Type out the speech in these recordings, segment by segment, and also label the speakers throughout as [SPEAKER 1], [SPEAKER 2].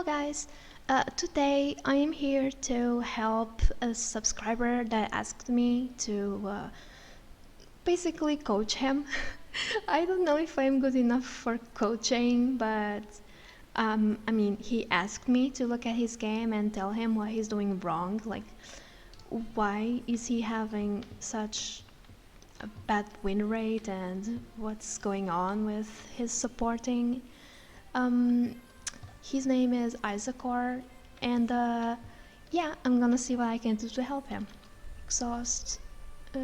[SPEAKER 1] Hello guys, today I am here to help a subscriber that asked me to basically coach him. I don't know if I'm good enough for coaching, but I mean, he asked me to look at his game and tell him what he's doing wrong. Like, why is he having such a bad win rate and what's going on with his supporting? Um, his name is Aizekor, and yeah, I'm gonna see what I can do to help him. Exhaust uh,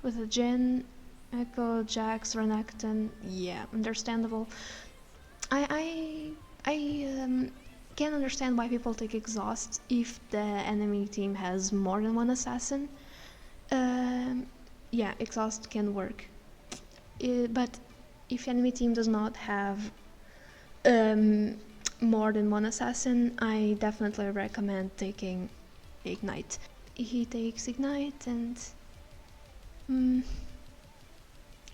[SPEAKER 1] with a Jin, Echo, Jax, Renekton. Yeah, understandable. I can understand why people take exhaust if the enemy team has more than one assassin. Um, yeah, exhaust can work. But if enemy team does not have um, more than one assassin, I definitely recommend taking Ignite. He takes Ignite and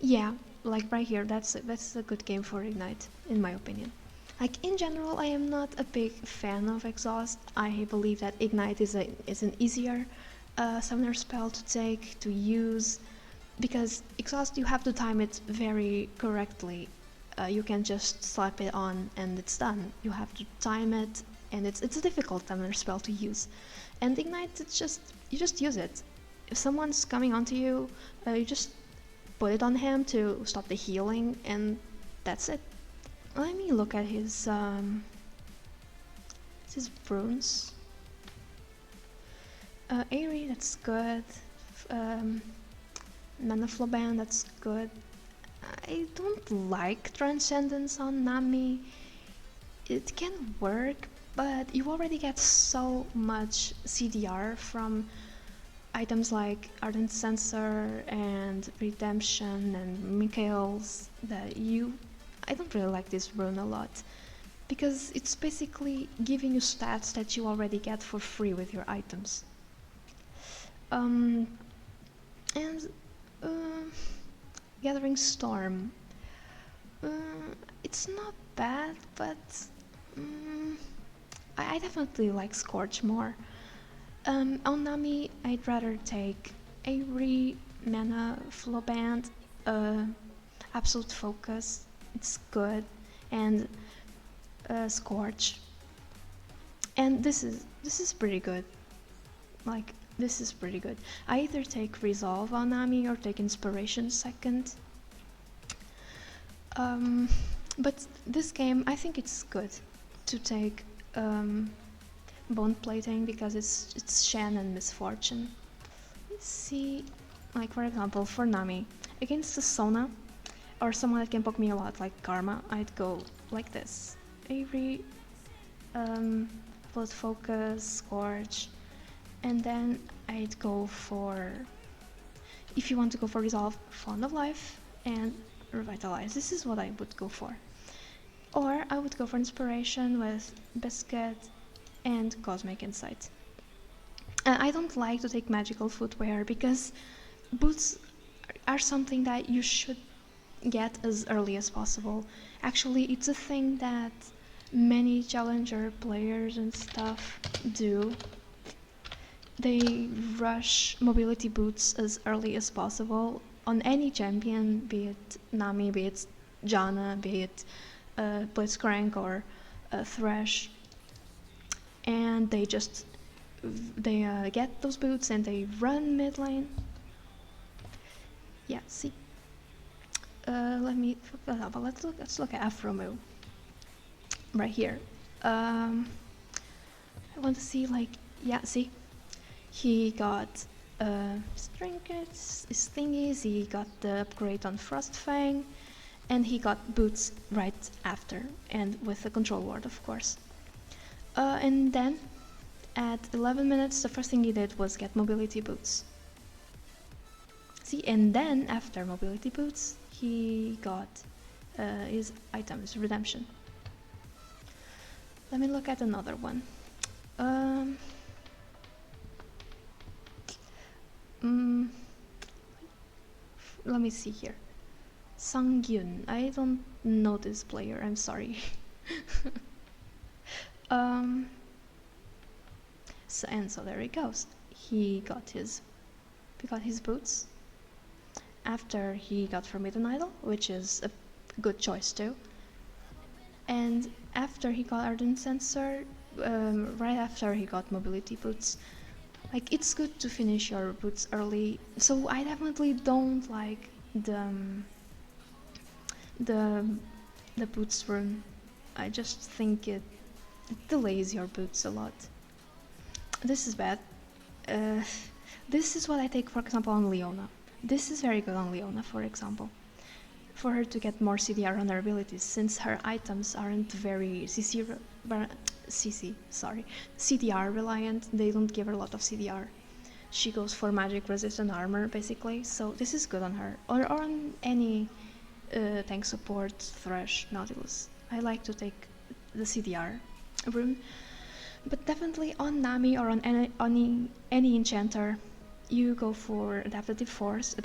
[SPEAKER 1] yeah, like right here, that's a good game for Ignite, in my opinion. Like in general, I am not a big fan of Exhaust. I believe that Ignite is an easier summoner spell to take, to use, because Exhaust you have to time it very correctly. You can just slap it on and it's done. You have to time it, and it's a difficult summoner spell to use. And Ignite, it's just you just use it. If someone's coming onto you, you just put it on him to stop the healing, and that's it. Let me look at his runes. Aerie, that's good. Mana Flow Band, that's good. I don't like Transcendence on Nami. It can work, but you already get so much CDR from items like Ardent Sensor and Redemption and Mikhail's that I don't really like this rune a lot, because it's basically giving you stats that you already get for free with your items. And Gathering Storm. It's not bad, but I definitely like Scorch more. On Nami, I'd rather take Aerie, Mana Flow Band, Absolute Focus, it's good, and Scorch. And this is pretty good. Like, this is pretty good. I either take Resolve on Nami or take Inspiration second. But this game, I think it's good to take Bone Plating because it's Shen and Misfortune. Let's see, like for example, for Nami, against the Sona, or someone that can poke me a lot, like Karma, I'd go like this. Aerie, Blood Focus, Scorch, and then I'd go for, if you want to go for Resolve, Fond of Life and Revitalize. This is what I would go for. Or I would go for Inspiration with Biscuit and Cosmic Insight. I don't like to take magical footwear because boots are something that you should get as early as possible. Actually, it's a thing that many challenger players and stuff do. They rush mobility boots as early as possible on any champion, be it Nami, be it Janna, be it Blitzcrank or Thresh, and they get those boots and they run mid lane. Yeah, see. Let's look at Afromu right here. I want to see, like, yeah, see, he got his trinkets, his thingies, he got the upgrade on Frostfang, and he got boots right after, and with the control ward, of course. And then at 11 minutes, the first thing he did was get mobility boots. See, and then after mobility boots, he got his items, Redemption. Let me look at another one. Let me see here. Sangyun. I don't know this player, I'm sorry. Um, so there he goes. He got his boots after he got Forbidden Idol, which is a good choice too. And after he got Ardent Sensor, right after he got Mobility boots. Like, it's good to finish your boots early. So I definitely don't like the boots rune. I just think it delays your boots a lot. This is bad. Uh, this is what I take, for example, on Leona. This is very good on Leona, for example. For her to get more CDR on her abilities, since her items aren't very CDR reliant, they don't give her a lot of CDR. She goes for magic resistant armor, basically, so this is good on her. Or on any tank support, Thresh, Nautilus. I like to take the CDR rune. But definitely on Nami or on any enchanter, you go for adaptive force,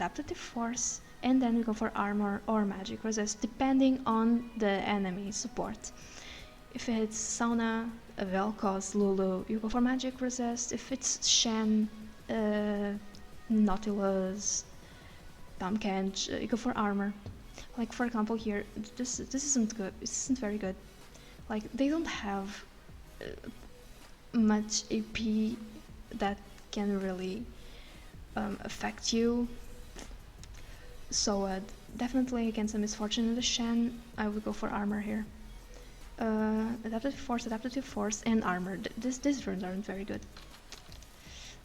[SPEAKER 1] and then you go for armor or magic resist, depending on the enemy support. If it's Sauna, Vel'Koz, Lulu, you go for magic resist. If it's Shen, Nautilus, Tahm Kench, you go for armor. Like, for example, here, this isn't good. This isn't very good. Like, they don't have much AP that can really affect you. So definitely against a misfortune in the Shen, I would go for armor here. Adaptive force, and armor. These runes aren't very good.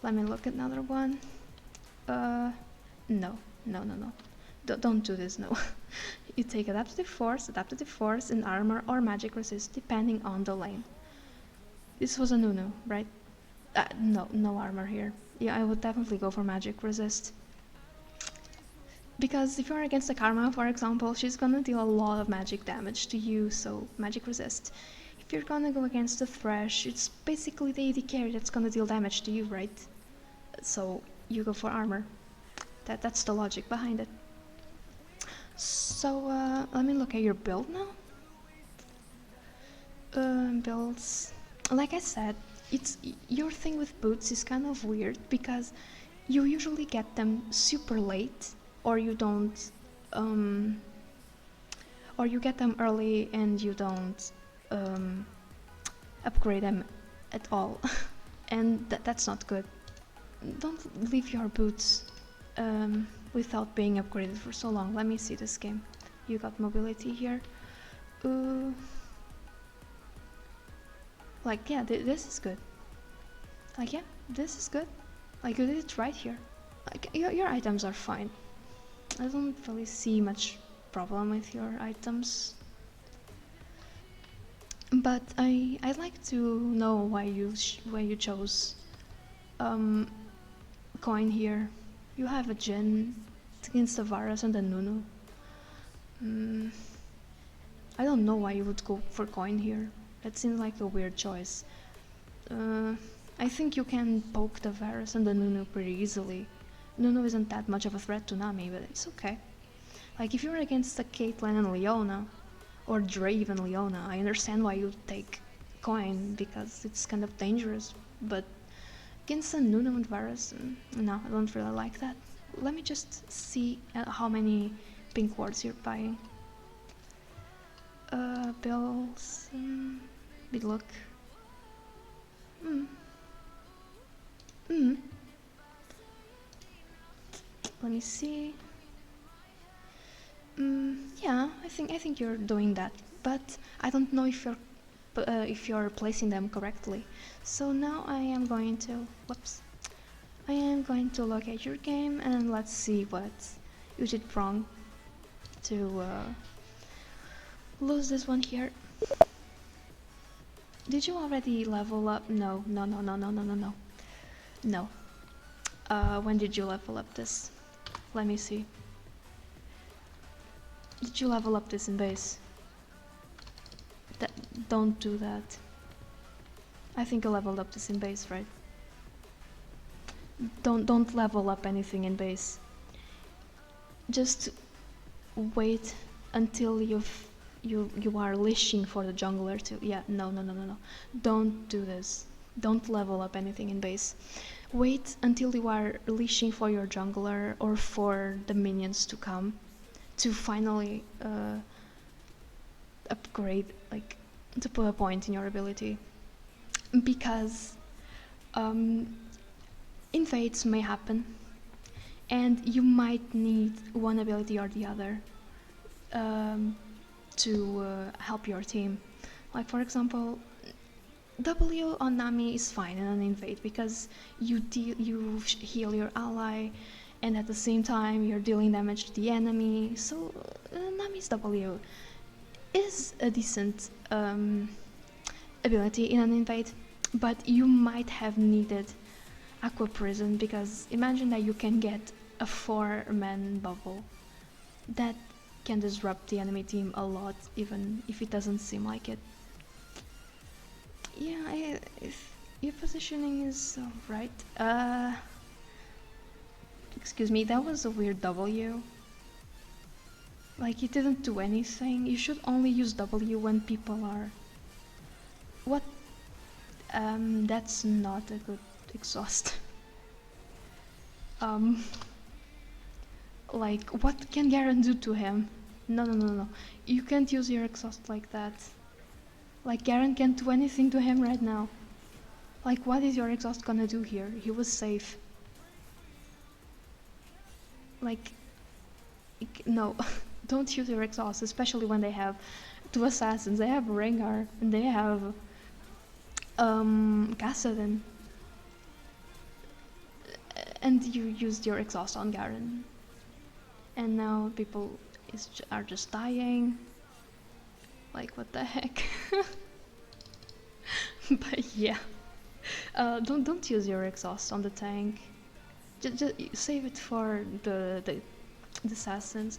[SPEAKER 1] Let me look at another one. No. Don't do this, no. You take adaptive force, and armor or magic resist, depending on the lane. This was a Nunu, right? No armor here. Yeah, I would definitely go for magic resist. Because if you're against a Karma, for example, she's gonna deal a lot of magic damage to you, so magic resist. If you're gonna go against a Thresh, it's basically the AD carry that's gonna deal damage to you, right? So you go for armor. That's the logic behind it. So let me look at your build now. Builds. Like I said, it's your thing with boots is kind of weird because you usually get them super late, or you don't, or you get them early and you don't upgrade them at all, and that's not good. Don't leave your boots without being upgraded for so long. Let me see this game. You got mobility here. Like, yeah, this is good. Like, yeah, this is good. Like, you did it right here. Like, your items are fine. I don't really see much problem with your items. But I'd like to know why you chose coin here. You have a Jhin against a Varus and a Nunu. I don't know why you would go for coin here. That seems like a weird choice. I think you can poke the Varus and the Nunu pretty easily. Nunu isn't that much of a threat to Nami, but it's okay. Like, if you're against a Caitlyn and Leona, or Drave and Leona, I understand why you take coin, because it's kind of dangerous, but against a Nunu and Varus, no, I don't really like that. Let me just see how many pink wards you're buying. Bills, big look. Let me see. Yeah, I think you're doing that, but I don't know if you're placing them correctly. So now I am going to look at your game and let's see what you did wrong to lose this one here. Did you already level up? No. No. When did you level up this? Let me see. Did you level up this in base? Don't do that. I think you leveled up this in base, right? Don't level up anything in base. Just wait until you are leashing for the jungler to, yeah, no, don't do this. Don't level up anything in base. Wait until you are leashing for your jungler or for the minions to come to finally upgrade, like, to put a point in your ability, because invades may happen and you might need one ability or the other to help your team. Like, for example, W on Nami is fine in an invade because you heal your ally and at the same time you're dealing damage to the enemy, so Nami's W is a decent ability in an invade, but you might have needed Aqua Prison, because imagine that you can get a 4-man bubble that can disrupt the enemy team a lot, even if it doesn't seem like it. Yeah, if your positioning is right. Excuse me, that was a weird W. Like, it didn't do anything. You should only use W when people are... What? That's not a good exhaust. Like, what can Garen do to him? No. You can't use your exhaust like that. Like, Garen can't do anything to him right now. Like, what is your exhaust gonna do here? He was safe. Like, no. Don't use your exhaust, especially when they have 2 assassins. They have Rengar and they have Kassadin. And you used your exhaust on Garen. And now people are just dying. Like, what the heck? But yeah. Don't use your exhaust on the tank. Just save it for the assassins.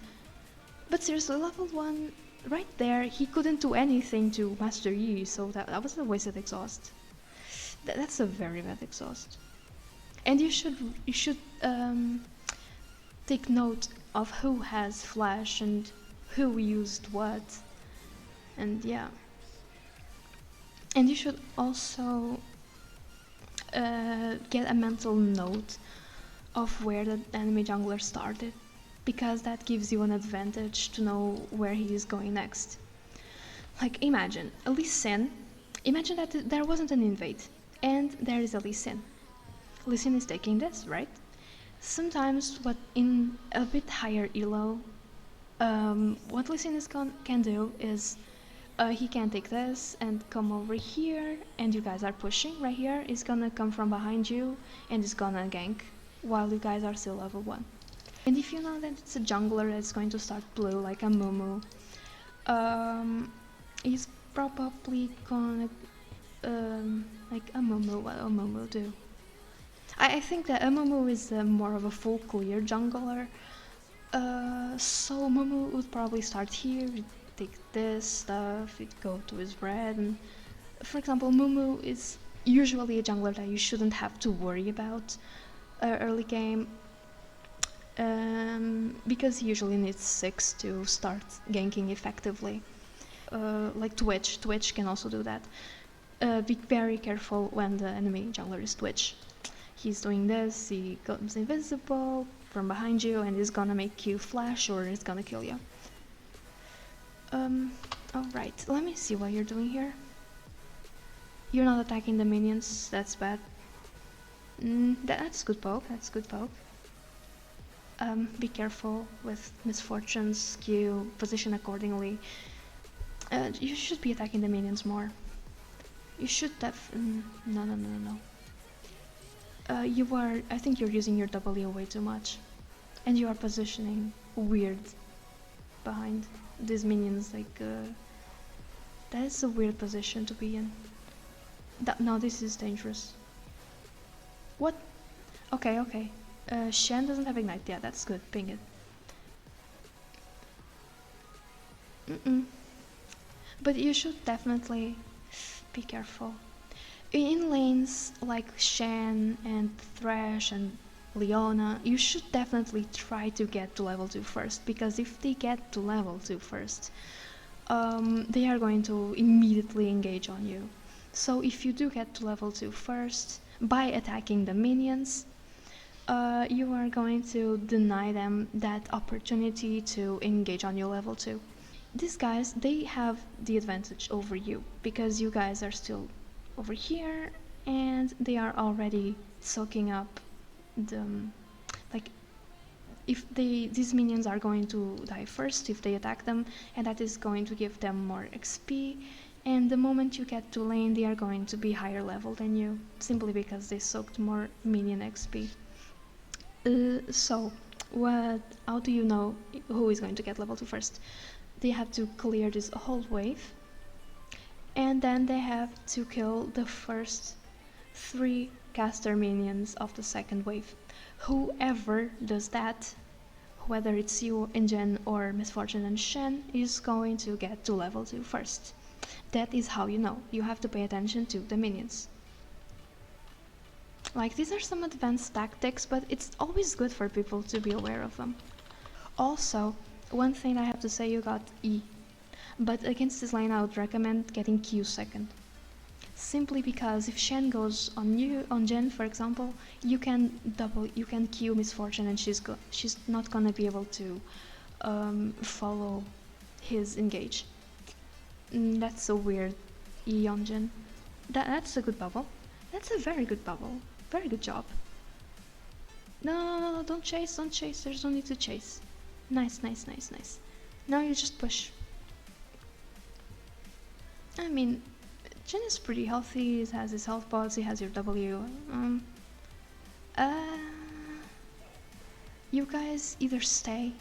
[SPEAKER 1] But seriously, level 1, right there, he couldn't do anything to Master Yi, so that was a wasted exhaust. That's a very bad exhaust. And you should take note of who has flash and who used what. And yeah. And you should also get a mental note of where the enemy jungler started, because that gives you an advantage to know where he is going next. Like, imagine a Lee Sin. Imagine that there wasn't an invade, and there is a Lee Sin. Lee Sin is taking this, right? Sometimes, what in a bit higher elo, what Lee Sin can do is he can take this and come over here, and you guys are pushing right here. He's gonna come from behind you and he's gonna gank while you guys are still level 1. And if you know that it's a jungler that's going to start blue, like a Mumu, he's probably gonna like a Mumu. What a Mumu do? I think that a Mumu is more of a full clear jungler. So Mumu would probably start here, take this stuff, go to his red, and for example, Mumu is usually a jungler that you shouldn't have to worry about early game, because he usually needs 6 to start ganking effectively. Like Twitch can also do that. Be very careful when the enemy jungler is Twitch. He's doing this, he comes invisible from behind you and he's gonna make you flash or he's gonna kill you. Alright, let me see what you're doing here. You're not attacking the minions, that's bad. That's good poke, that's good poke. Be careful with misfortunes, Q, position accordingly. You should be attacking the minions more. You should no. I think you're using your W way too much. And you are positioning weird behind these minions, like, that is a weird position to be in. No, this is dangerous. What? Okay. Shen doesn't have ignite, yeah, that's good, ping it. But you should definitely be careful. In lanes like Shen and Thresh and Leona, you should definitely try to get to level 2 first, because if they get to level 2 first, they are going to immediately engage on you. So if you do get to level 2 first, by attacking the minions, you are going to deny them that opportunity to engage on your level 2. These guys, they have the advantage over you, because you guys are still over here, and they are already soaking up the... like, if these minions are going to die first if they attack them, and that is going to give them more XP, and the moment you get to lane they are going to be higher level than you, simply because they soaked more minion XP. So, how do you know who is going to get level 2 first? They have to clear this whole wave, and then they have to kill the first 3 caster minions of the second wave. Whoever does that, whether it's you, Ingen, or Misfortune and Shen, is going to get to level 2 first. That is how you know. You have to pay attention to the minions. Like, these are some advanced tactics, but it's always good for people to be aware of them. Also, one thing I have to say, you got E, but against this lane I would recommend getting Q second. Simply because if Shen goes on you, on Jen for example, you can Q Misfortune, and she's not gonna be able to follow his engage. That's a weird E on Jen. That's a good bubble. That's a very good bubble. Very good job. No, don't chase, there's no need to chase. Nice. Now you just push. I mean, Jhin is pretty healthy, he has his health pods, he has your W. You guys either stay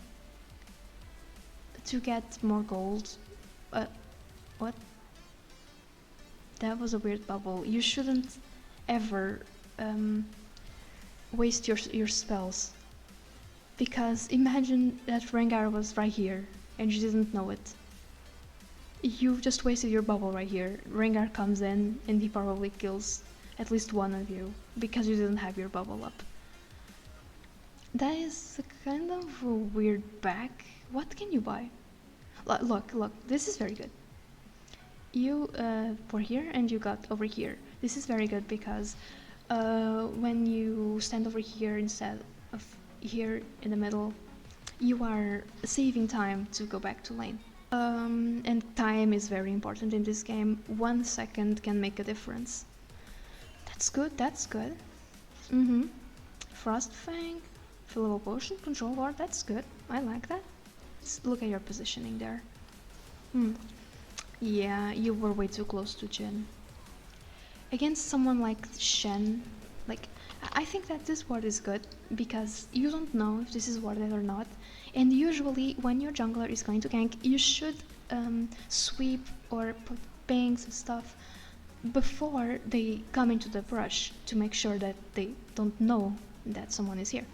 [SPEAKER 1] to get more gold. What? That was a weird bubble. You shouldn't ever waste your spells. Because imagine that Rengar was right here and you didn't know it. You just wasted your bubble right here. Rengar comes in and he probably kills at least one of you because you didn't have your bubble up. That is kind of a weird back. What can you buy? Look, this is very good. You were here and you got over here. This is very good because when you stand over here instead of here in the middle, you are saving time to go back to lane. And time is very important in this game. 1 second can make a difference. That's good. Frostfang, fillable potion, control ward, that's good. I like that. Let's look at your positioning there. Yeah, you were way too close to Jhin. Against someone like Shen, like, I think that this ward is good because you don't know if this is warded or not, and usually when your jungler is going to gank, you should sweep or put bangs and stuff before they come into the brush to make sure that they don't know that someone is here.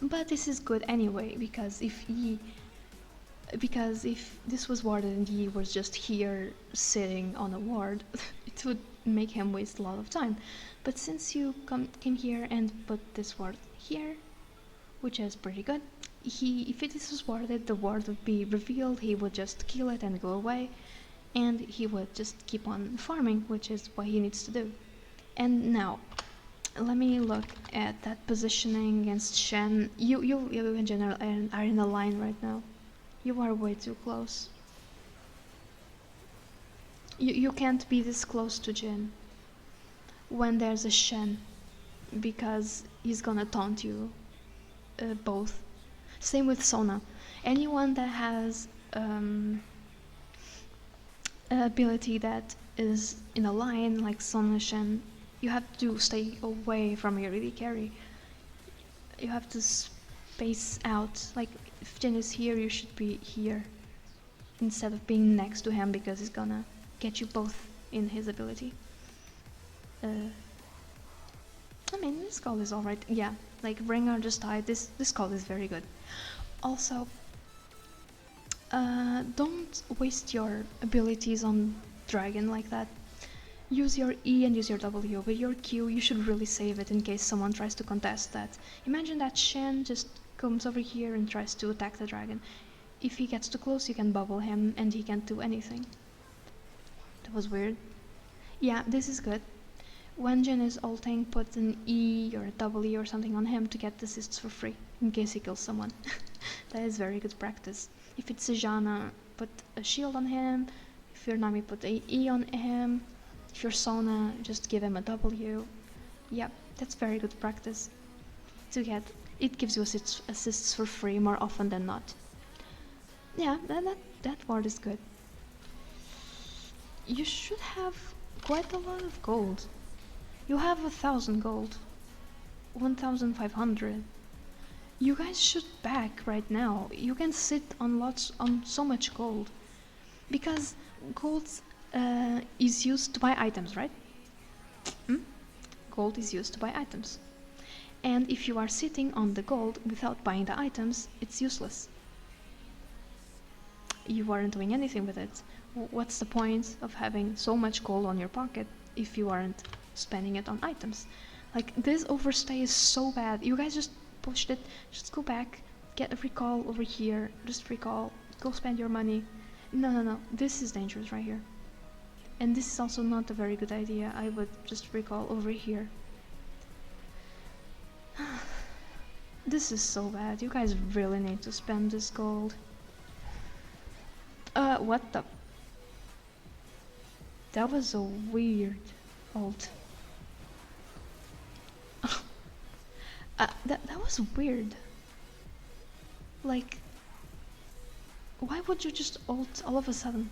[SPEAKER 1] But this is good anyway, because if this was warded and he was just here sitting on a ward, it would make him waste a lot of time. But since you came here and put this ward here, which is pretty good, if this was warded, the ward would be revealed, he would just kill it and go away, and he would just keep on farming, which is what he needs to do. And now, let me look at that positioning against Shen. You in general are in a line right now. You are way too close. You can't be this close to Jhin when there's a Shen, because he's gonna taunt you both. Same with Sona. Anyone that has an ability that is in a line like Sona, Shen, you have to stay away from your AD carry. You have to space out. Like, if Jhin is here, you should be here instead of being next to him, because he's gonna get you both in his ability. I mean, this call is alright. Yeah, like Rengar just died. This call is very good. Also, don't waste your abilities on Dragon like that. Use your E and use your W. With your Q, you should really save it in case someone tries to contest that. Imagine that Shen just comes over here and tries to attack the dragon. if he gets too close, you can bubble him and he can't do anything. That was weird. Yeah, this is good. When Jhin is ulting, put an E or a W or something on him to get assists for free, in case he kills someone. That is very good practice. If it's a Janna, put a shield on him. If you're Nami, put a E on him. If you're Sona, just give him a W. Yeah, that's very good practice to get. It gives you assists for free more often than not. Yeah, that ward is good. You should have quite a lot of gold. You have 1,000 gold. 1,500. You guys should back right now. You can sit on so much gold. Because gold is used to buy items, right? Gold is used to buy items. And if you are sitting on the gold without buying the items, it's useless. You aren't doing anything with it. What's the point of having so much gold on your pocket if you aren't spending it on items? Like, this overstay is so bad. You guys just pushed it. Just go back, get a recall over here, just recall, go spend your money. No, this is dangerous right here. And this is also not a very good idea. I would just recall over here. This is so bad. You guys really need to spend this gold. What the? That was a weird ult. That was weird. Like, why would you just ult all of a sudden?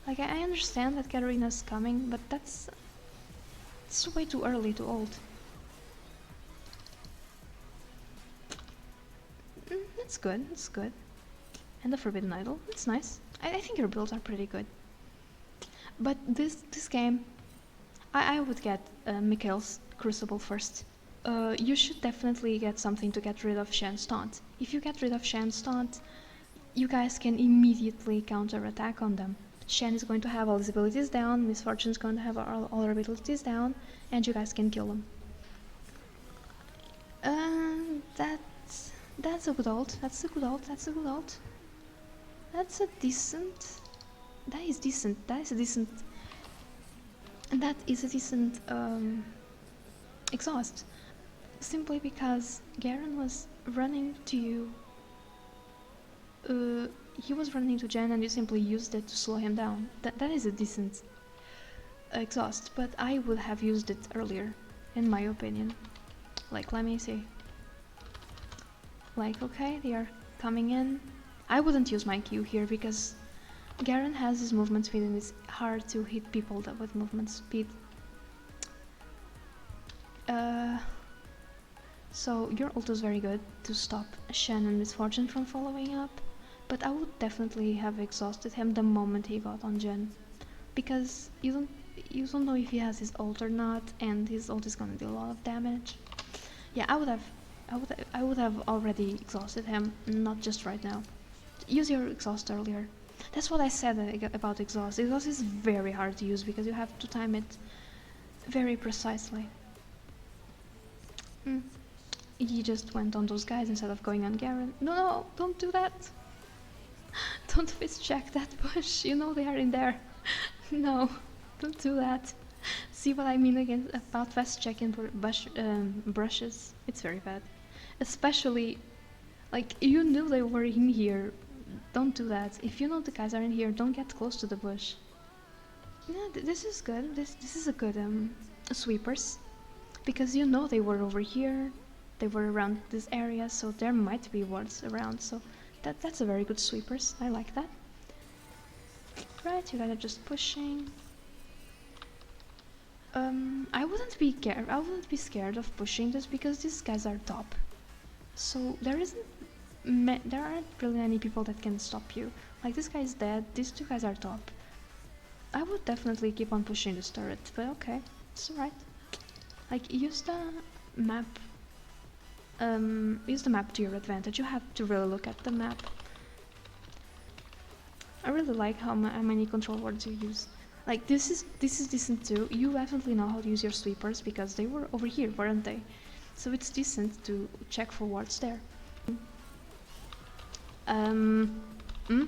[SPEAKER 1] Like, I understand that Katarina's coming, but it's way too early to ult. That's good, that's good. And the Forbidden Idol, it's nice. I think your builds are pretty good. But this game, I would get Mikhail's Crucible first. You should definitely get something to get rid of Shen's taunt. If you get rid of Shen's taunt, you guys can immediately counter-attack on them. Shen is going to have all his abilities down, Miss Fortune is going to have all her abilities down, and you guys can kill them. That's a good ult. That's a good ult. That's a good ult. That's a decent. That is decent. That is a decent. That is a decent exhaust. Simply because Garen was running to you. He was running to Jen and you simply used it to slow him down. That is a decent exhaust, but I would have used it earlier, in my opinion. Like, let me see. Like, okay, they are coming in. I wouldn't use my Q here because Garen has his movement speed and it's hard to hit people with movement speed. So your ult is very good to stop Shen and Miss Fortune from following up, but I would definitely have exhausted him the moment he got on Jen, because you don't know if he has his ult or not, and his ult is gonna do a lot of damage. Yeah, I would have already exhausted him, not just right now. Use your exhaust earlier. That's what I said about exhaust. Exhaust is very hard to use because you have to time it very precisely. He just went on those guys instead of going on Garen. No, don't do that. Don't fist check that bush. You know they are in there. No, don't do that. See what I mean about fast checking brushes? It's very bad. Especially, like, you knew they were in here. Don't do that. If you know the guys are in here, don't get close to the bush. Yeah, this is good. This is a good sweepers, because you know they were over here. They were around this area, so there might be wards around. So that's a very good sweepers. I like that. Right, you guys are just pushing. I wouldn't be scared of pushing this because these guys are top. So there aren't really any people that can stop you. Like, this guy is dead, these two guys are top. I would definitely keep on pushing this turret, but okay, it's alright. Like, use the map to your advantage. You have to really look at the map. I really like how many control wards you use. Like, this is decent too. You definitely know how to use your sweepers because they were over here, weren't they? So it's decent to check for wards there. Hmm?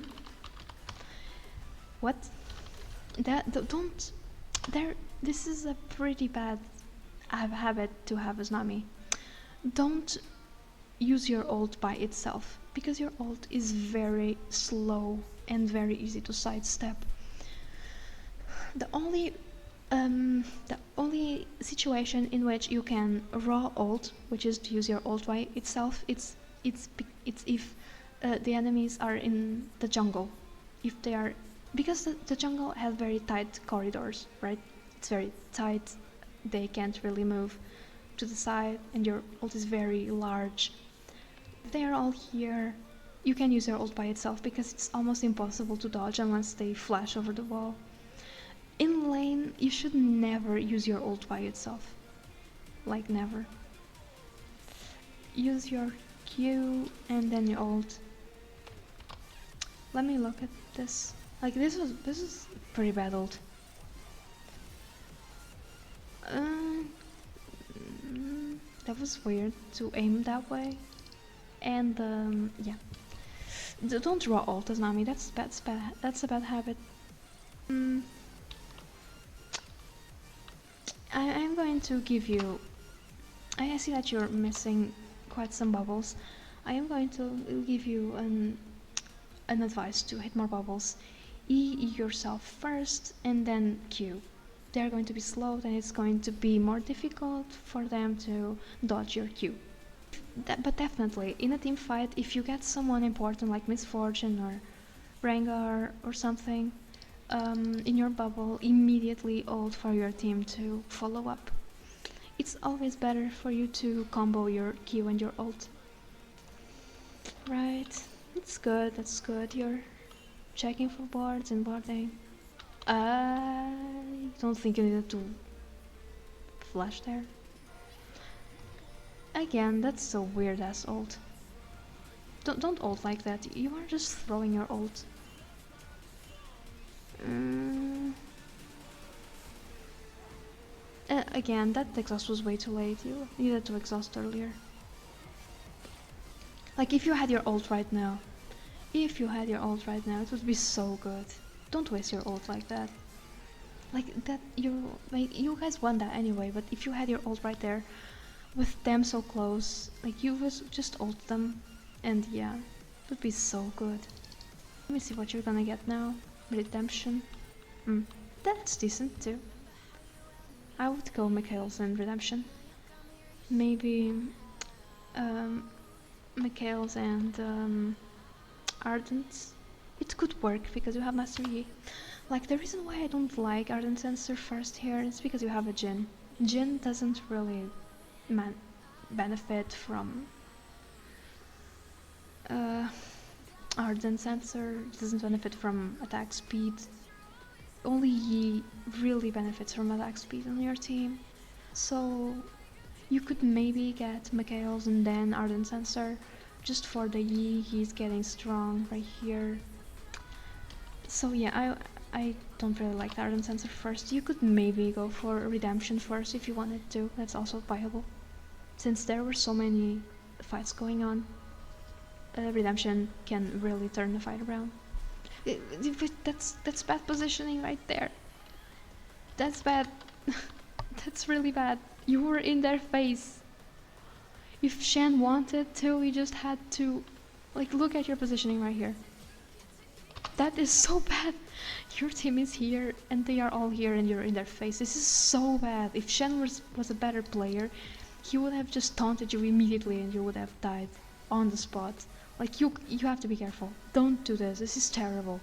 [SPEAKER 1] What? Don't... This is a pretty bad habit to have as Nami. Don't use your ult by itself, because your ult is very slow and very easy to sidestep. The only situation in which you can raw ult, which is to use your ult by itself, it's if the enemies are in the jungle. If they are, because the jungle has very tight corridors, right? It's very tight. They can't really move to the side, and your ult is very large. If they are all here, you can use your ult by itself because it's almost impossible to dodge unless they flash over the wall. In lane, you should never use your ult by itself. Like, never. Use your Q and then your ult. Let me look at this. Like, this is pretty bad ult. That was weird to aim that way. And yeah. Don't draw ult as Nami. That's a bad habit. I'm going to give you... I see that you're missing quite some bubbles. I am going to give you an advice to hit more bubbles. E yourself first and then Q. They're going to be slowed and it's going to be more difficult for them to dodge your Q. But definitely, in a team fight, if you get someone important like Misfortune or Rengar or something in your bubble, immediately ult for your team to follow up. It's always better for you to combo your Q and your ult. Right, it's good, that's good. You're checking for boards and boarding. I don't think you needed to flash there. Again, that's a weird ass ult. Don't ult like that. You are just throwing your ult. Again, that exhaust was way too late. You needed to exhaust earlier. Like, if you had your ult right now. If you had your ult right now, it would be so good. Don't waste your ult like that. Like that, you guys won that anyway, but if you had your ult right there, with them so close, like you just ult them, and yeah, it would be so good. Let me see what you're gonna get now. Redemption. That's decent too. I would go Mikhail's and Redemption. Maybe Mikhail's and Ardent. It could work because you have Mastery. Like, the reason why I don't like Ardent Sensor first here is because you have a Jhin. Jhin doesn't really benefit from Ardent Sensor, doesn't benefit from attack speed. Only Yi really benefits from attack speed on your team. So you could maybe get Mikhail's and then Ardent Sensor just for the Yi. He's getting strong right here. So yeah, I don't really like the Ardent Sensor first. You could maybe go for Redemption first if you wanted to. That's also viable. Since there were so many fights going on, Redemption can really turn the fight around. That's bad positioning right there. That's bad. That's really bad. You were in their face. If Shen wanted to, you just had to... Like, look at your positioning right here. That is so bad. Your team is here and they are all here and you're in their face. This is so bad. If Shen was a better player, he would have just taunted you immediately and you would have died on the spot. Like, you have to be careful. Don't do this. This is terrible.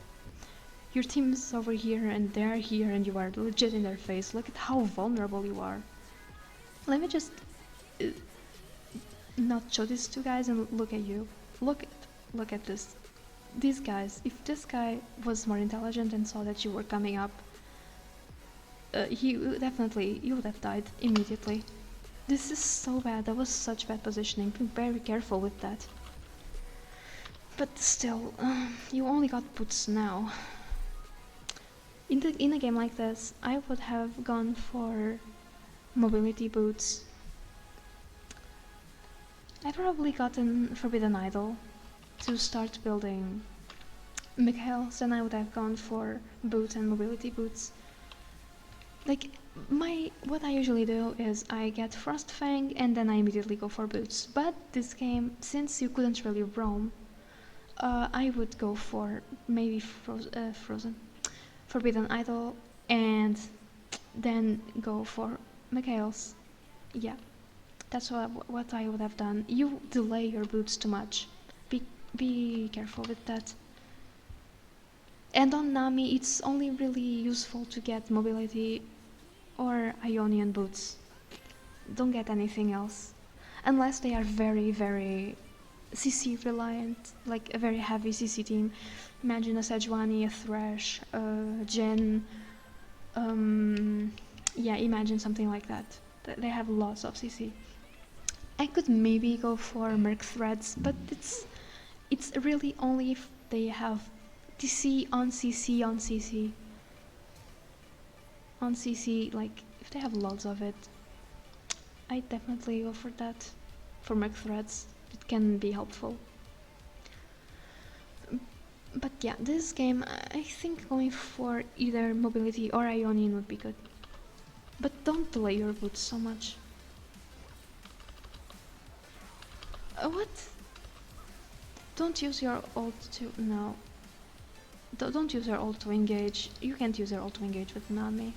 [SPEAKER 1] Your team is over here and they're here and you are legit in their face. Look at how vulnerable you are. Let me just not show this to guys and look at you. Look at this. These guys, if this guy was more intelligent and saw that you were coming up, you would have died immediately. This is so bad. That was such bad positioning. Be very careful with that. But still, you only got boots now. In a game like this, I would have gone for mobility boots. I probably gotten Forbidden Idol. to start building Mikhails, then I would have gone for boots and mobility boots. Like, what I usually do is I get Frost Fang and then I immediately go for boots. But this game, since you couldn't really roam, I would go for maybe Forbidden Idol, and then go for Mikhails. Yeah, that's what I would have done. You delay your boots too much. Be careful with that. And on Nami, it's only really useful to get mobility or Ionian boots. Don't get anything else. Unless they are very, very CC reliant, like a very heavy CC team. Imagine a Sejuani, a Thresh, a Jhin. Yeah, imagine something like that. They have lots of CC. I could maybe go for Merc threads, but it's really only if they have TC on CC on CC. On CC, like, if they have lots of it, I definitely go for that. For Merc threads, it can be helpful. But yeah, this game, I think going for either mobility or Ionian would be good. But don't delay your boots so much. What? Don't use your ult to... no. Don't use your ult to engage. You can't use your ult to engage with Nami.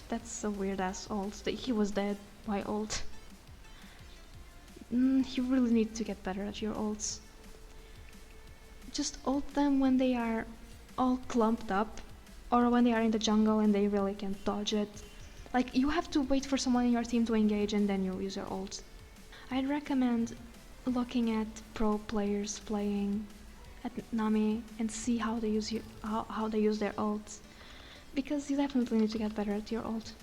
[SPEAKER 1] That's a weird ass ult. He was dead. Why ult? You really need to get better at your ults. Just ult them when they are all clumped up, or when they are in the jungle and they really can't dodge it. Like, you have to wait for someone in your team to engage and then you use your ult. I'd recommend looking at pro players playing at Nami and see how they use how they use their ults, because you definitely need to get better at your ult.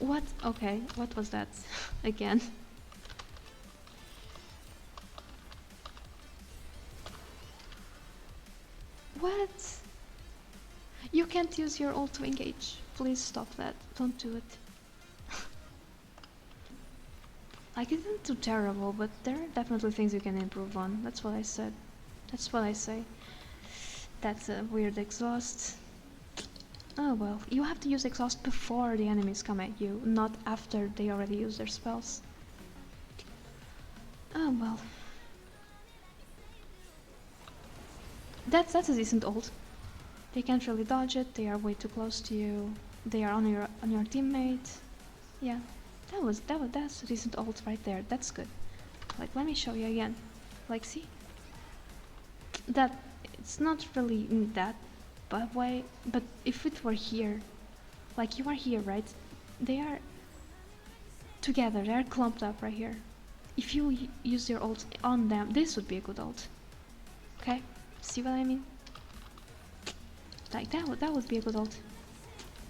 [SPEAKER 1] What? Okay, what was that again? What? You can't use your ult to engage. Please stop that. Don't do it. I didn't do terrible, but there are definitely things you can improve on. That's what I said. That's what I say. That's a weird exhaust. Oh well, you have to use exhaust before the enemies come at you, not after they already use their spells. Oh well. That's a decent ult. They can't really dodge it, they are way too close to you. They are on your teammate. Yeah. That's a decent ult right there. That's good. Like, let me show you again. Like, see? That it's not really in that bad way, but if it were here, like you are here, right? They are together. They are clumped up right here. If you use your ult on them, this would be a good ult. Okay? See what I mean? Like that would be a good ult.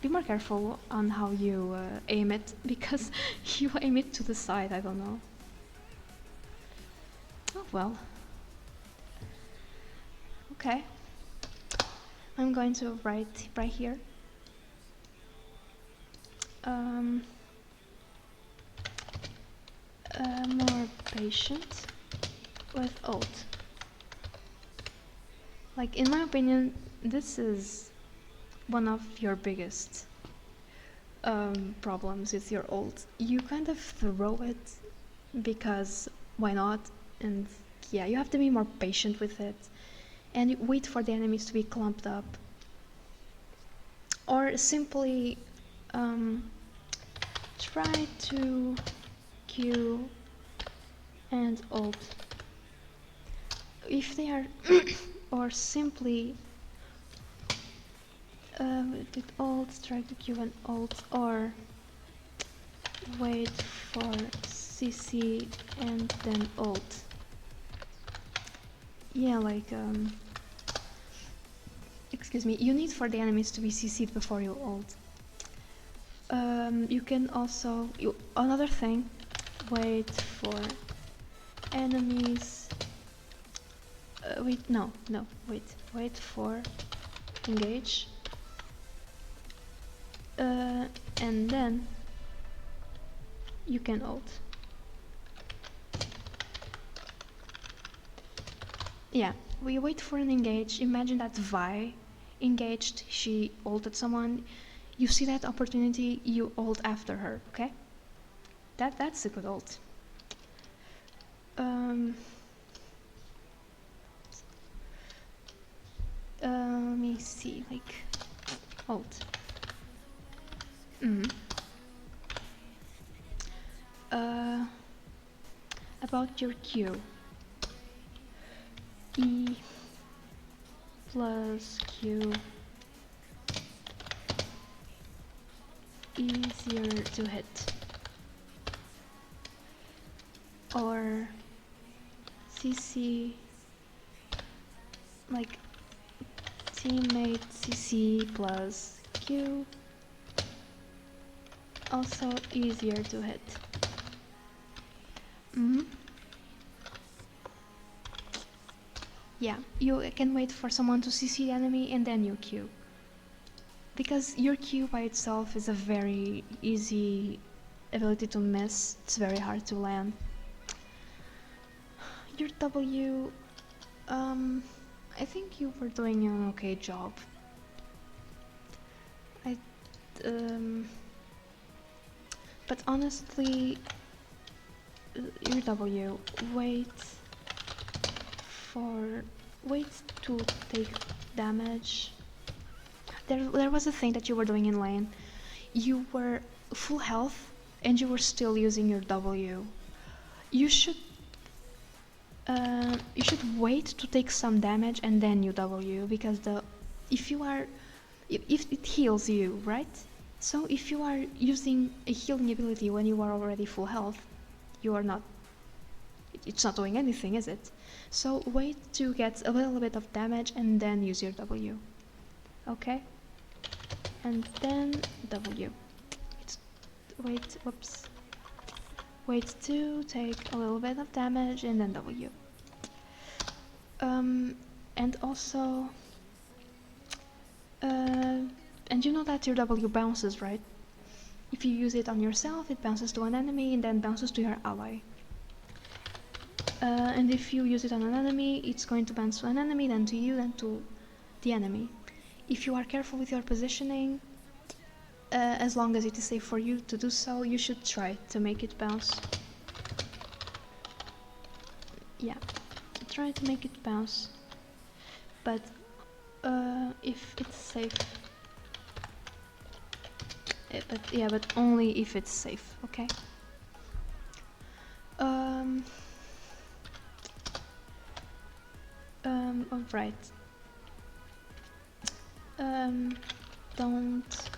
[SPEAKER 1] Be more careful on how you aim it, because you aim it to the side, I don't know. Oh well. Okay. I'm going to write right here. More patient with ult. Like, in my opinion, this is one of your biggest problems with your ult. You kind of throw it because why not? And yeah, you have to be more patient with it and wait for the enemies to be clumped up, or simply try to Q and ult if they are or simply with ult, try to Q and ult, or wait for CC and then ult. Yeah, like excuse me, you need for the enemies to be CC'd before you ult. You can also, another thing, wait for enemies, wait for engage, and then you can ult. Yeah, we wait for an engage. Imagine that Vi engaged, she ulted someone. You see that opportunity, you ult after her, okay? That's a good ult. Let me see, like, ult. About your Q. E plus Q, easier to hit. Or CC, like teammate CC plus Q, also easier to hit. Yeah, you can wait for someone to CC the enemy and then you Q. Because your Q by itself is a very easy ability to miss, it's very hard to land. Your W, I think you were doing an okay job. But honestly, your W, wait to take damage. There was a thing that you were doing in lane. You were full health and you were still using your W. You should wait to take some damage and then you W, because if it heals you, right? So if you are using a healing ability when you are already full health, you are not. It's not doing anything, is it? So wait to get a little bit of damage and then use your W. Okay? And then W. Wait to take a little bit of damage and then W. And also, and you know that your W bounces, right? If you use it on yourself, it bounces to an enemy and then bounces to your ally. And if you use it on an enemy, it's going to bounce to an enemy, then to you, then to the enemy. If you are careful with your positioning, as long as it is safe for you to do so, you should try to make it bounce. Yeah, try to make it bounce. But if it's safe, but only if it's safe, okay? Alright. Don't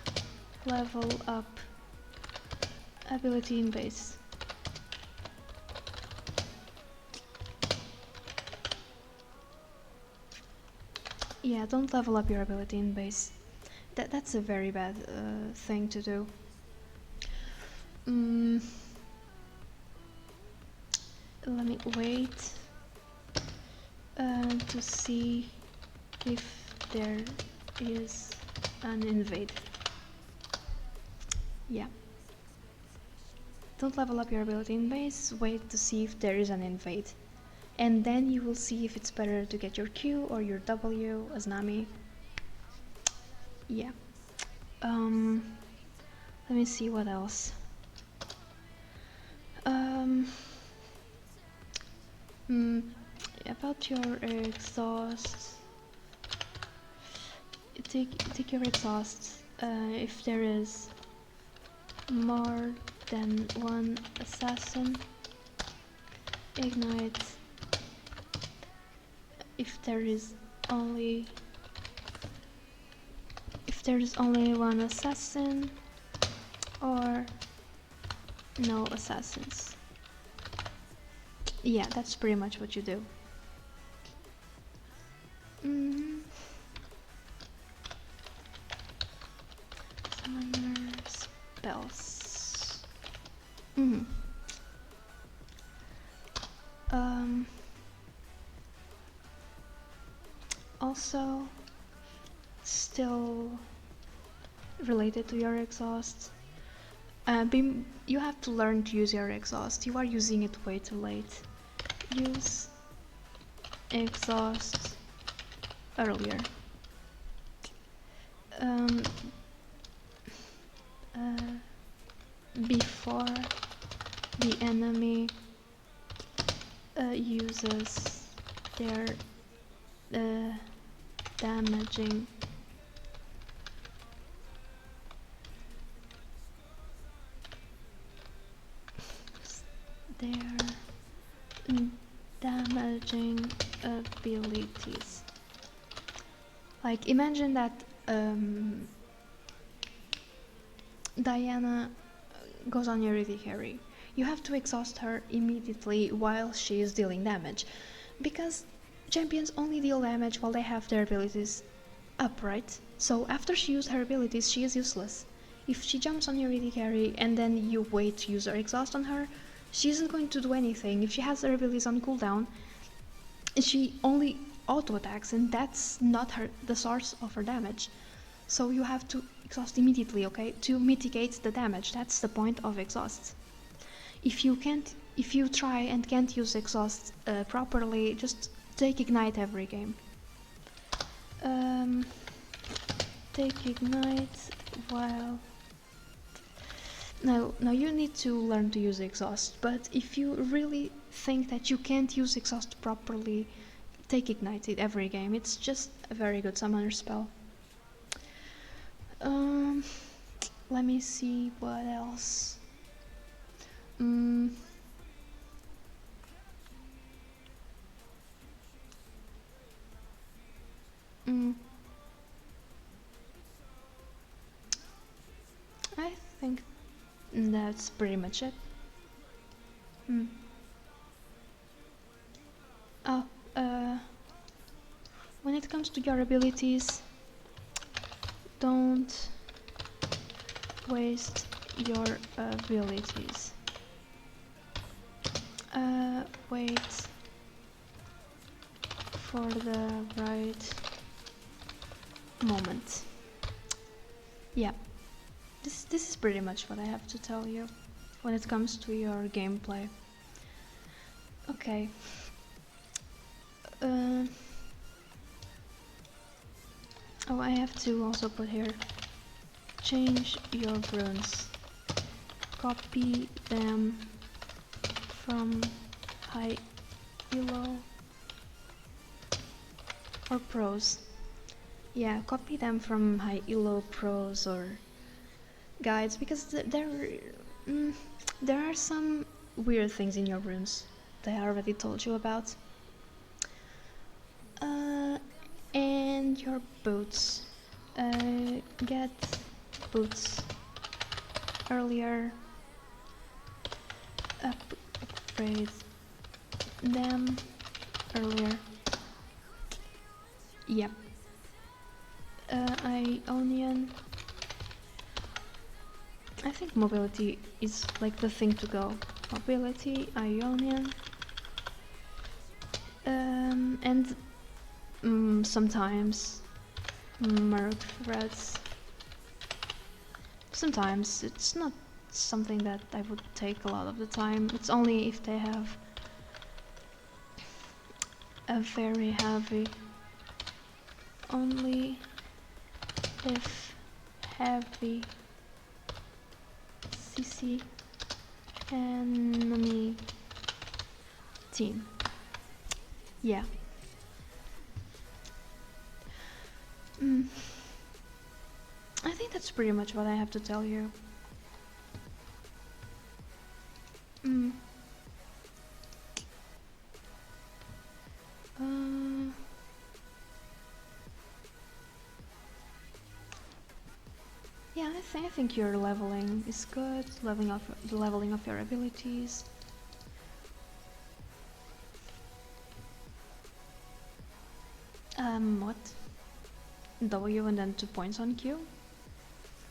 [SPEAKER 1] level up ability in base. Yeah, don't level up your ability in base. That's a very bad thing to do. Let me wait to see if there is an invade. Yeah. Don't level up your ability in base, wait to see if there is an invade. And then you will see if it's better to get your Q or your W as Nami. Yeah. Let me see what else. About your exhaust. Take your exhaust. If there is more than one assassin, ignite. If there is only one assassin, or no assassins. Yeah, that's pretty much what you do. Summoner spells. Also, still related to your exhaust, You have to learn to use your exhaust. You are using it way too late. Use exhaust earlier. Before the enemy uses their damaging abilities. Like, imagine that Diana goes on your AD carry. You have to exhaust her immediately while she is dealing damage, because champions only deal damage while they have their abilities up, right? So after she used her abilities, she is useless. If she jumps on your AD carry and then you wait to use her exhaust on her, she isn't going to do anything. If she has her abilities on cooldown, she only auto attacks, and that's not the source of her damage. So you have to exhaust immediately, okay, to mitigate the damage. That's the point of exhaust. If you try and can't use exhaust properly, just take ignite every game. Take ignite while... Now you need to learn to use exhaust, but if you really think that you can't use exhaust properly, take ignite every game. It's just a very good summoner spell. Let me see what else. I think that's pretty much it. When it comes to your abilities, don't waste your abilities. Wait for the right moment. Yeah, this is pretty much what I have to tell you when it comes to your gameplay. Okay. Oh, I have to also put here, change your runes. Copy them from High Elo or Pros. Yeah, copy them from High Elo, Pros, or guides, because there are some weird things in your runes that I already told you about. And your boots. Get boots earlier. Upgrade them earlier. Yep. Ionian. I think mobility is like the thing to go. Mobility, Ionian. And sometimes Merc threads. Sometimes it's not something that I would take a lot of the time. It's only if they have a very heavy. Only if heavy CC and Nami team. Yeah. I think that's pretty much what I have to tell you. Yeah, I think your leveling is good. The leveling of your abilities. What? W and then 2 points on Q?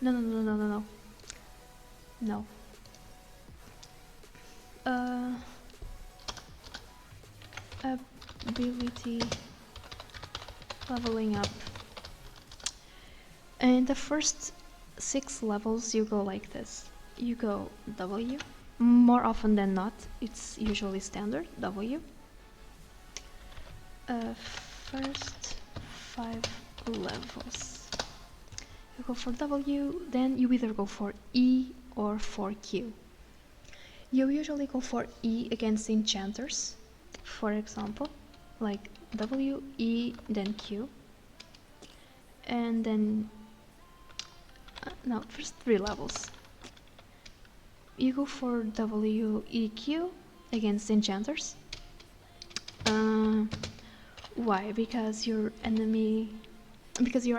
[SPEAKER 1] No. No. Ability leveling up. And the first 6 levels you go like this. you go W. More often than not, it's usually standard W. First 5 levels. You go for W, then you either go for E or for Q. You usually go for E against enchanters, for example, like W, E, then Q. And then, no, first 3 levels. You go for W, E, Q against enchanters. Why? Because your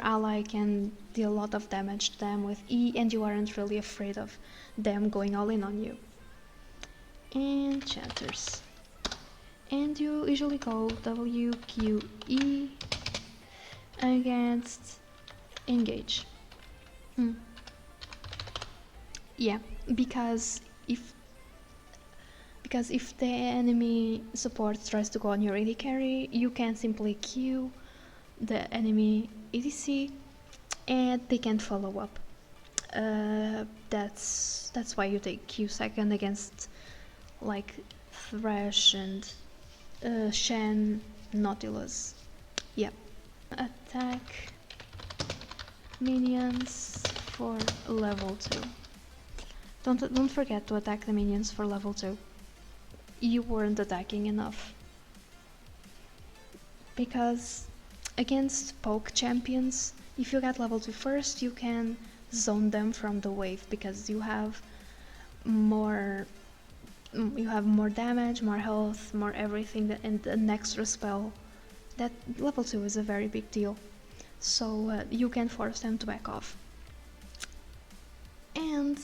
[SPEAKER 1] ally can deal a lot of damage to them with E, and you aren't really afraid of them going all in on you. Enchanters. And you usually go W, Q, E against engage. Yeah, because if the enemy support tries to go on your AD carry, you can simply Q the enemy ADC and they can't follow up. That's why you take Q second against like Thresh and Shen, Nautilus. Yep. Attack minions for level 2. Don't forget to attack the minions for level 2. You weren't attacking enough. Because against poke champions, if you get level 2 first, you can zone them from the wave because you have more damage, more health, more everything, and an extra spell. That level 2 is a very big deal. So you can force them to back off. And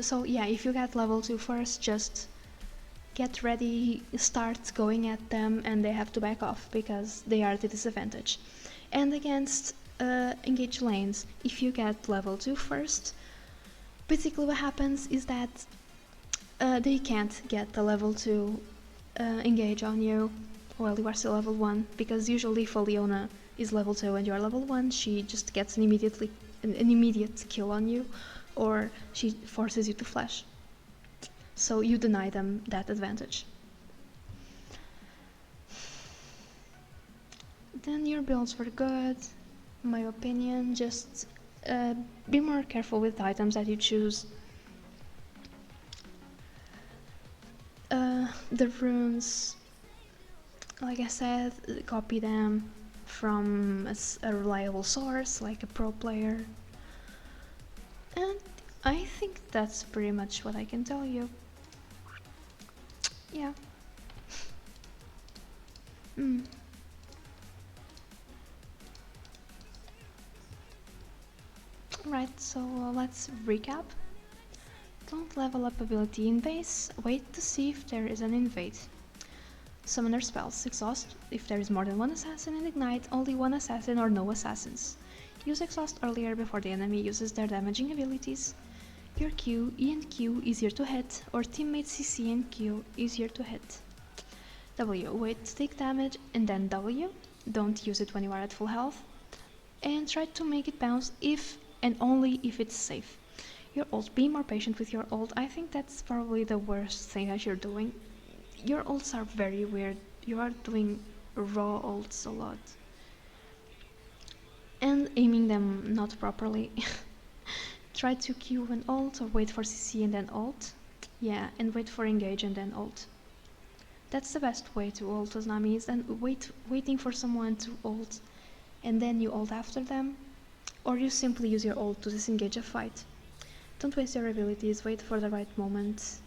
[SPEAKER 1] so yeah, if you get level 2 first, just get ready, start going at them, and they have to back off because they are at a disadvantage. And against engage lanes, if you get level 2 first, basically what happens is that they can't get the level 2 engage on you while you are still level 1, because usually if Leona is level 2 and you are level 1, she just gets an immediate kill on you, or she forces you to flash. So you deny them that advantage. Then your builds were good, in my opinion. Just be more careful with the items that you choose. The runes, like I said, copy them from a reliable source, like a pro player. And I think that's pretty much what I can tell you. Yeah. Right, so let's recap. Don't level up ability in base, wait to see if there is an invade. Summoner spells, exhaust if there is more than one assassin, and ignite only one assassin or no assassins. Use exhaust earlier before the enemy uses their damaging abilities. Your Q, E and Q easier to hit, or teammate CC and Q easier to hit. W, wait to take damage and then W. Don't use it when you are at full health. And try to make it bounce if and only if it's safe. Your ult, be more patient with your ult. I think that's probably the worst thing that you're doing. Your ults are very weird. You are doing raw ults a lot. And aiming them not properly. Try to Q and ult, or wait for CC and then ult. Yeah, and wait for engage and then ult. That's the best way to ult as Nami is, and waiting for someone to ult and then you ult after them, or you simply use your ult to disengage a fight. Don't waste your abilities, wait for the right moment.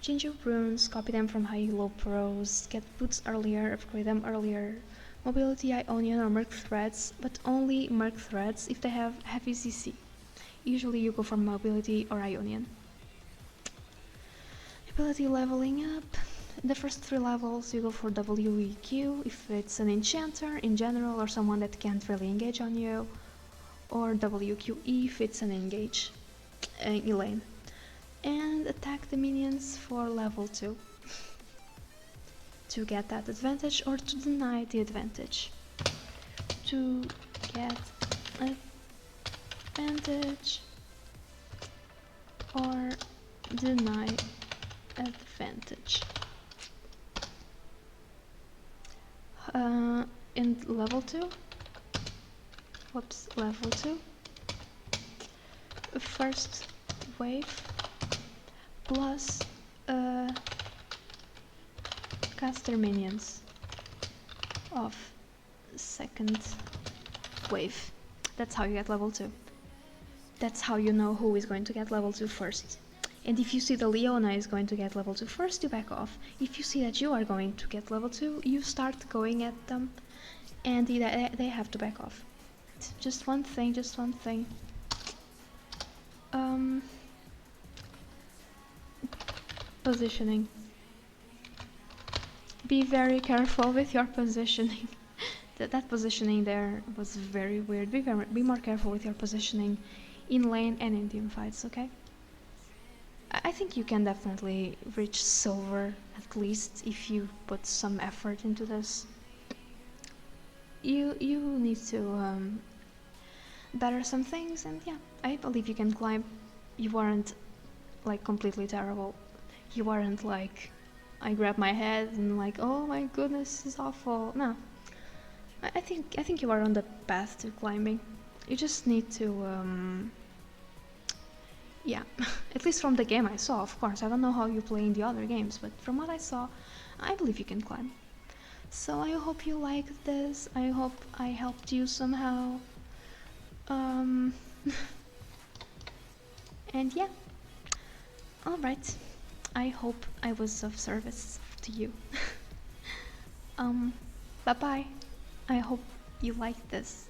[SPEAKER 1] Change your runes, copy them from High Elo pros, get boots earlier, upgrade them earlier. Mobility, Ionian or Merc threads, but only Merc threads if they have heavy CC. Usually you go for mobility or Ionian. Ability leveling up. The first 3 levels you go for WEQ if it's an enchanter in general or someone that can't really engage on you, or WQE if it's an engage Elaine. And attack the minions for level 2 to get that advantage or to deny the advantage. To get advantage or deny advantage. In level 2, level 2, first wave plus caster minions of second wave. That's how you get level 2. That's how you know who is going to get level 2 first. And if you see the Leona is going to get level 2 first, you back off. If you see that you are going to get level 2, you start going at them, and they have to back off. Just one thing, just one thing. Positioning. Be very careful with your positioning. That positioning there was very weird. Be more careful with your positioning in lane and in team fights, okay? I think you can definitely reach silver, at least, if you put some effort into this. You need to better some things, and yeah, I believe you can climb. You weren't like completely terrible. You weren't like, I grab my head and like, oh my goodness, this is awful. No, I think you are on the path to climbing. You just need to yeah, at least from the game I saw, of course. I don't know how you play in the other games, but from what I saw, I believe you can climb. So I hope you liked this. I hope I helped you somehow. And yeah, alright. I hope I was of service to you. Bye bye. I hope you liked this.